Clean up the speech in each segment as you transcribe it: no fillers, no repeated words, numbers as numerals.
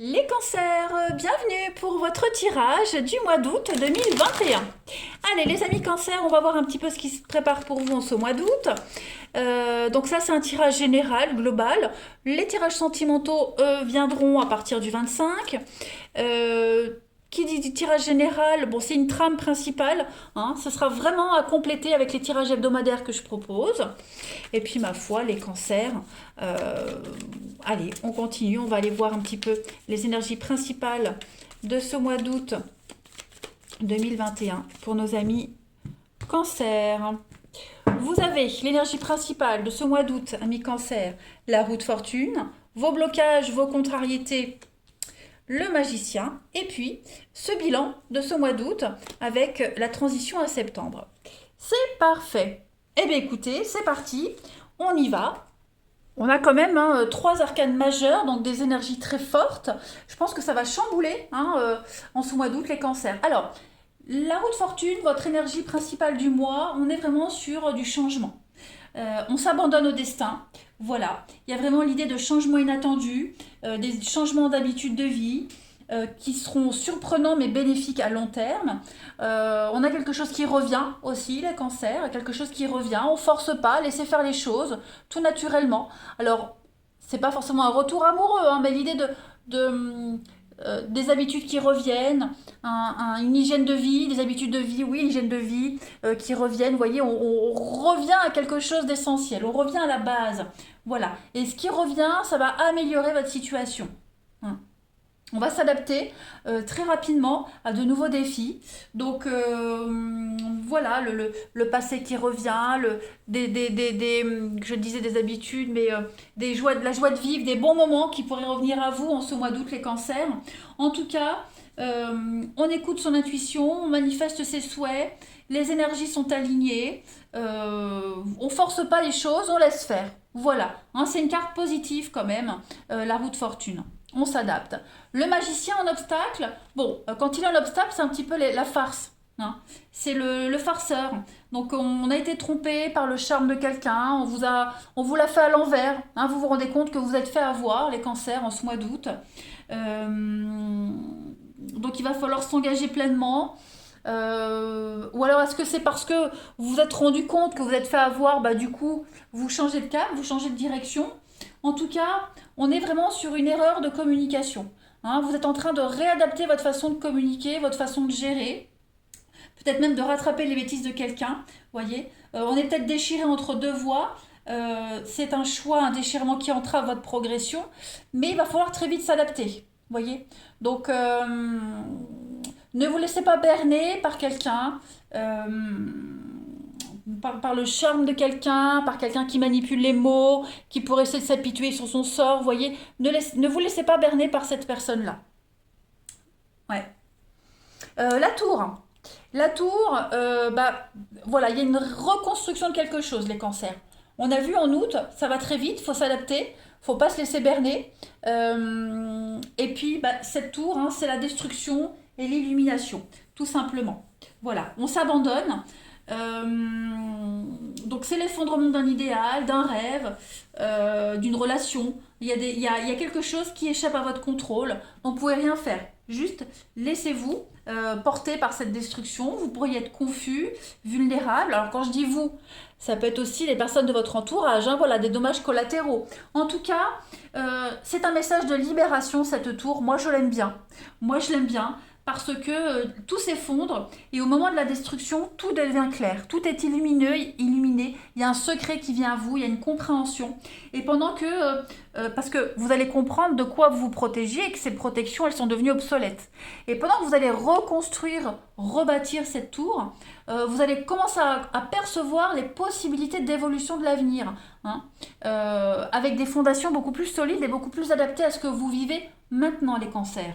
Les cancers, bienvenue pour votre tirage du mois d'août 2021. Allez les amis cancers, on va voir un petit peu ce qui se prépare pour vous en ce mois d'août. Donc ça c'est un tirage général, global. Les tirages sentimentaux viendront à partir du 25. Qui dit tirage général, bon c'est une trame principale, hein, ce sera vraiment à compléter avec les tirages hebdomadaires que je propose. Et puis ma foi, les cancers, euh, allez, on continue, on va aller voir un petit peu les énergies principales de ce mois d'août 2021 pour nos amis cancers. Vous avez l'énergie principale de ce mois d'août, amis cancer, la roue de fortune, vos blocages, vos contrariétés, le magicien, et puis ce bilan de ce mois d'août avec la transition à septembre. C'est parfait. Eh bien écoutez, c'est parti, on y va. On a quand même trois arcanes majeures, donc des énergies très fortes. Je pense que ça va chambouler en ce mois d'août les cancers. Alors, la roue de fortune, votre énergie principale du mois, on est vraiment sur du changement. On s'abandonne au destin. Voilà, il y a vraiment l'idée de changements inattendus, des changements d'habitude de vie qui seront surprenants mais bénéfiques à long terme. On a quelque chose qui revient aussi, les cancers, quelque chose qui revient. On force pas, laissez faire les choses tout naturellement. Alors, c'est pas forcément un retour amoureux, hein, mais l'idée des habitudes qui reviennent, une hygiène de vie, des habitudes de vie, oui, une hygiène de vie qui reviennent. Vous voyez, on revient à quelque chose d'essentiel, on revient à la base. Voilà. Et ce qui revient, ça va améliorer votre situation. Hein. On va s'adapter très rapidement à de nouveaux défis. Donc voilà, le passé qui revient, je disais des habitudes, mais de la joie de vivre, des bons moments qui pourraient revenir à vous en ce mois d'août, les cancers. En tout cas, on écoute son intuition, on manifeste ses souhaits, les énergies sont alignées, on force pas les choses, on laisse faire. Voilà, hein, c'est une carte positive quand même, la roue de fortune. On s'adapte. Le magicien en obstacle, bon, quand il est en obstacle, c'est un petit peu la farce. Hein. C'est le farceur. Donc on a été trompé par le charme de quelqu'un, on vous l'a fait à l'envers. Hein. Vous vous rendez compte que vous êtes fait avoir, les cancers, en ce mois d'août. Donc il va falloir s'engager pleinement. Ou alors est-ce que c'est parce que vous vous êtes rendu compte que vous êtes fait avoir, bah du coup, vous changez de cap, vous changez de direction. En tout cas, on est vraiment sur une erreur de communication. Hein, vous êtes en train de réadapter votre façon de communiquer, votre façon de gérer, peut-être même de rattraper les bêtises de quelqu'un. Voyez, on est peut-être déchiré entre deux voies. C'est un choix, un déchirement qui entrave votre progression, mais il va falloir très vite s'adapter. Voyez, donc ne vous laissez pas berner par quelqu'un. Par le charme de quelqu'un, par quelqu'un qui manipule les mots, qui pourrait essayer de s'apitoyer sur son sort, vous voyez, ne vous laissez pas berner par cette personne-là. Ouais. La tour. La tour, bah, voilà, il y a une reconstruction de quelque chose, les cancers. On a vu en août, ça va très vite, il faut s'adapter, faut pas se laisser berner. Et puis, bah, cette tour, hein, c'est la destruction et l'illumination, tout simplement. Voilà, on s'abandonne. Donc c'est l'effondrement d'un idéal, d'un rêve, d'une relation. Il y a quelque chose qui échappe à votre contrôle, donc vous ne pouvez rien faire. Juste laissez-vous porter par cette destruction. Vous pourriez être confus, vulnérable. Alors quand je dis vous, ça peut être aussi les personnes de votre entourage, hein, voilà, des dommages collatéraux. En tout cas, c'est un message de libération, cette tour. Moi je l'aime bien. Moi je l'aime bien parce que tout s'effondre et au moment de la destruction, tout devient clair, tout est illuminé, il y a un secret qui vient à vous, il y a une compréhension. Et pendant que, parce que vous allez comprendre de quoi vous vous protégez et que ces protections, elles sont devenues obsolètes. Et pendant que vous allez reconstruire, rebâtir cette tour, vous allez commencer à percevoir les possibilités d'évolution de l'avenir, hein, avec des fondations beaucoup plus solides et beaucoup plus adaptées à ce que vous vivez maintenant, les cancers.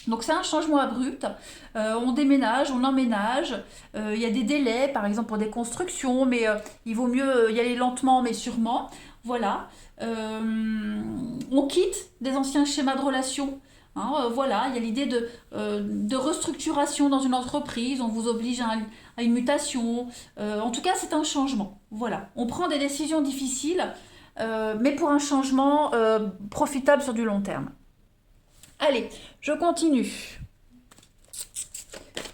Donc c'est un changement abrupt, on déménage, on emménage, il y a des délais par exemple pour des constructions, mais il vaut mieux y aller lentement mais sûrement. Voilà, on quitte des anciens schémas de relations. Hein, voilà, il y a l'idée de restructuration dans une entreprise, on vous oblige à une mutation. En tout cas, c'est un changement. Voilà, on prend des décisions difficiles, mais pour un changement profitable sur du long terme. Allez, je continue.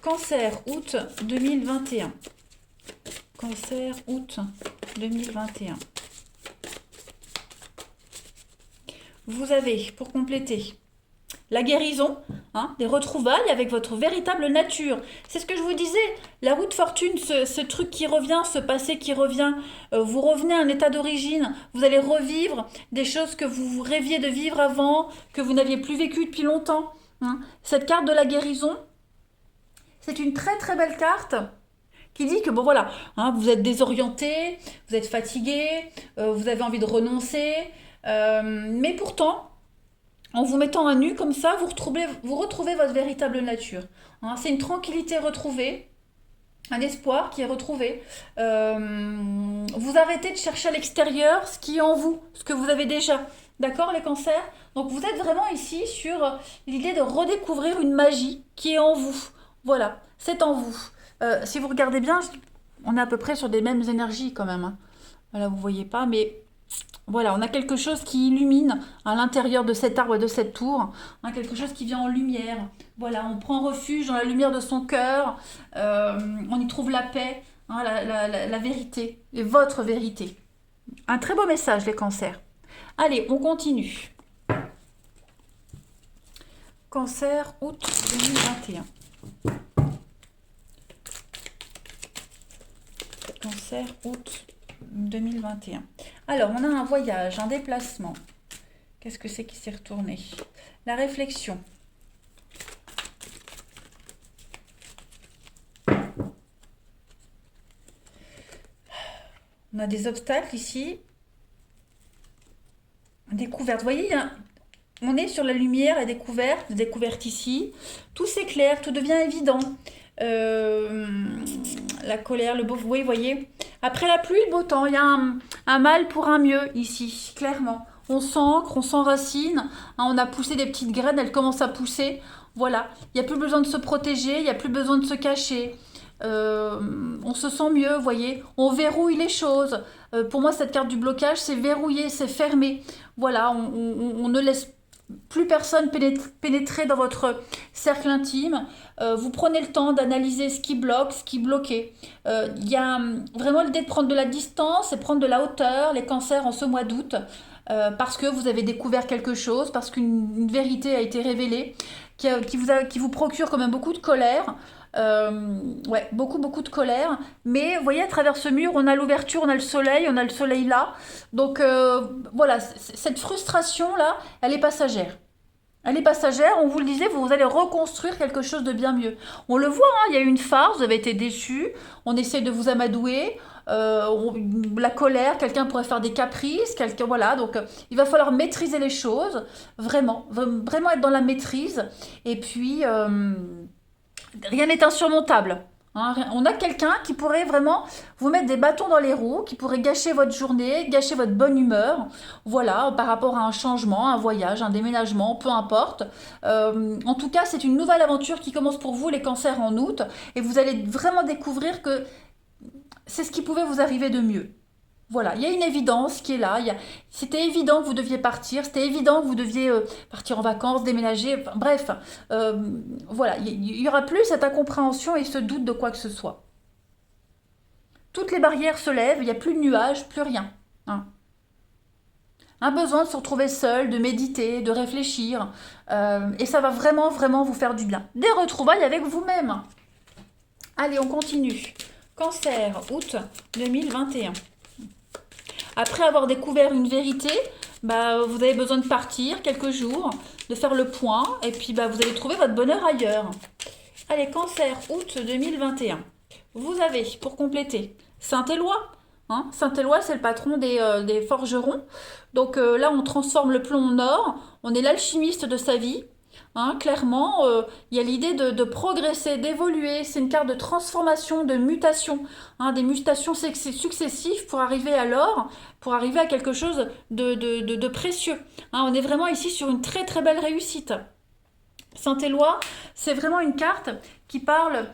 Cancer, août 2021. Cancer, août 2021. Vous avez, pour compléter, la guérison, hein, des retrouvailles avec votre véritable nature. C'est ce que je vous disais, la roue de fortune, ce truc qui revient, ce passé qui revient, vous revenez à un état d'origine, vous allez revivre des choses que vous rêviez de vivre avant, que vous n'aviez plus vécu depuis longtemps. Hein. Cette carte de la guérison, c'est une très très belle carte qui dit que bon voilà, hein, vous êtes désorienté, vous êtes fatigué, vous avez envie de renoncer, mais pourtant, en vous mettant à nu comme ça, vous retrouvez votre véritable nature. Hein, c'est une tranquillité retrouvée, un espoir qui est retrouvé. Vous arrêtez de chercher à l'extérieur ce qui est en vous, ce que vous avez déjà. D'accord, les cancers? Donc vous êtes vraiment ici sur l'idée de redécouvrir une magie qui est en vous. Voilà, c'est en vous. Si vous regardez bien, on est à peu près sur des mêmes énergies quand même. Hein. Voilà, vous voyez pas, mais voilà, on a quelque chose qui illumine à l'intérieur de cet arbre et de cette tour, hein, quelque chose qui vient en lumière. Voilà, on prend refuge dans la lumière de son cœur, on y trouve la paix, hein, la vérité, et votre vérité. Un très beau message, les cancers. Allez, on continue. Cancer, août 2021. Cancer, août 2021. Alors, on a un voyage, un déplacement. Qu'est-ce que c'est qui s'est retourné? La réflexion. On a des obstacles ici. Découverte. Vous voyez, on est sur la lumière, la découverte ici. Tout s'éclaire, tout devient évident. La colère, le beau, vous voyez. Après la pluie, le beau temps, il y a un mal pour un mieux ici, clairement. On s'ancre, on s'enracine, hein, on a poussé des petites graines, elles commencent à pousser. Voilà, il n'y a plus besoin de se protéger, il n'y a plus besoin de se cacher. On se sent mieux, vous voyez. On verrouille les choses. Pour moi, cette carte du blocage, c'est verrouiller, c'est fermer. Voilà, on ne laisse plus personne pénétrer dans votre cercle intime. Vous prenez le temps d'analyser ce qui bloque, ce qui bloquait. Il y a vraiment l'idée de prendre de la distance et prendre de la hauteur, les cancers en ce mois d'août, parce que vous avez découvert quelque chose, parce qu'une vérité a été révélée, qui vous procure quand même beaucoup de colère. Ouais, beaucoup de colère. Mais vous voyez, à travers ce mur, on a l'ouverture, on a le soleil là. Donc voilà, cette frustration-là, elle est passagère. Elle est passagère, on vous le disait, vous allez reconstruire quelque chose de bien mieux. On le voit, hein, il y a eu une phase, vous avez été déçus, on essaie de vous amadouer, la colère, quelqu'un pourrait faire des caprices, voilà, donc il va falloir maîtriser les choses, vraiment être dans la maîtrise, et puis rien n'est insurmontable. Hein, on a quelqu'un qui pourrait vraiment vous mettre des bâtons dans les roues, qui pourrait gâcher votre journée, gâcher votre bonne humeur, voilà, par rapport à un changement, un voyage, un déménagement, peu importe. En tout cas, c'est une nouvelle aventure qui commence pour vous, les cancers, en août, et vous allez vraiment découvrir que c'est ce qui pouvait vous arriver de mieux. Voilà, il y a une évidence qui est là. C'était évident que vous deviez partir, c'était évident que vous deviez partir en vacances, déménager, enfin, bref. Voilà, il n'y aura plus cette incompréhension et ce doute de quoi que ce soit. Toutes les barrières se lèvent, il n'y a plus de nuages, plus rien. Hein. Un besoin de se retrouver seul, de méditer, de réfléchir. Et ça va vraiment vous faire du bien. Des retrouvailles avec vous-même. Allez, on continue. Cancer, août 2021. Après avoir découvert une vérité, vous avez besoin de partir quelques jours, de faire le point, et puis vous allez trouver votre bonheur ailleurs. Allez, Cancer, août 2021. Vous avez, pour compléter, Saint-Éloi. Hein, Saint-Éloi, c'est le patron des forgerons. Donc là, on transforme le plomb en or. On est l'alchimiste de sa vie. Hein, clairement, il y a l'idée de progresser, d'évoluer. C'est une carte de transformation, de mutation. Hein, des mutations successives pour arriver à l'or, pour arriver à quelque chose de précieux. Hein, on est vraiment ici sur une très très belle réussite. Saint-Éloi, c'est vraiment une carte qui parle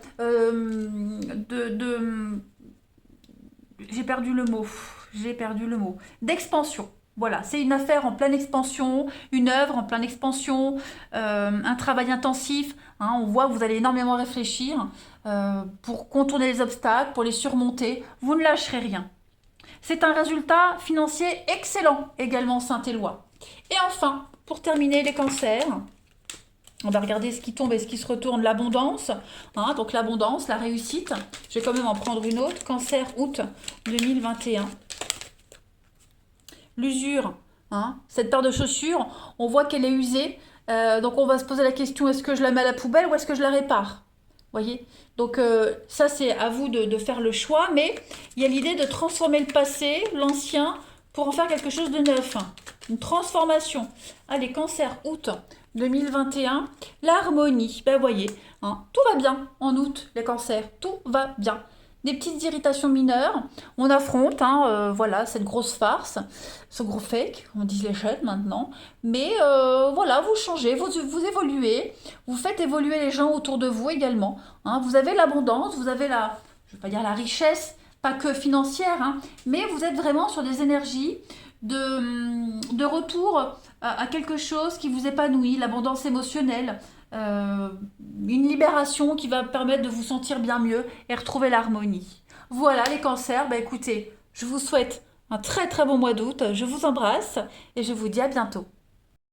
j'ai perdu le mot, d'expansion. Voilà, c'est une affaire en pleine expansion, une œuvre en pleine expansion, un travail intensif. Hein, on voit que vous allez énormément réfléchir pour contourner les obstacles, pour les surmonter. Vous ne lâcherez rien. C'est un résultat financier excellent également, Saint-Éloi. Et enfin, pour terminer les cancers, on va regarder ce qui tombe et ce qui se retourne, l'abondance. Hein, donc l'abondance, la réussite. Je vais quand même en prendre une autre. Cancer, août 2021. L'usure, hein, cette paire de chaussures, on voit qu'elle est usée. Donc on va se poser la question, est-ce que je la mets à la poubelle ou est-ce que je la répare? Voyez. Donc ça, c'est à vous de faire le choix. Mais il y a l'idée de transformer le passé, l'ancien, pour en faire quelque chose de neuf. Une transformation. Allez, cancer, août 2021. L'harmonie. Ben voyez, hein, tout va bien en août, les cancers. Tout va bien. Des petites irritations mineures. On affronte, hein, voilà, cette grosse farce, ce gros fake, on dit les jeunes maintenant. Mais voilà, vous changez, vous évoluez, vous faites évoluer les gens autour de vous également. Hein. Vous avez l'abondance, vous avez la, je ne vais pas dire la richesse, pas que financière, hein, mais vous êtes vraiment sur des énergies de retour à quelque chose qui vous épanouit, l'abondance émotionnelle, euh, une libération qui va permettre de vous sentir bien mieux et retrouver l'harmonie. Voilà les cancers, bah écoutez, je vous souhaite un très très bon mois d'août, je vous embrasse et je vous dis à bientôt.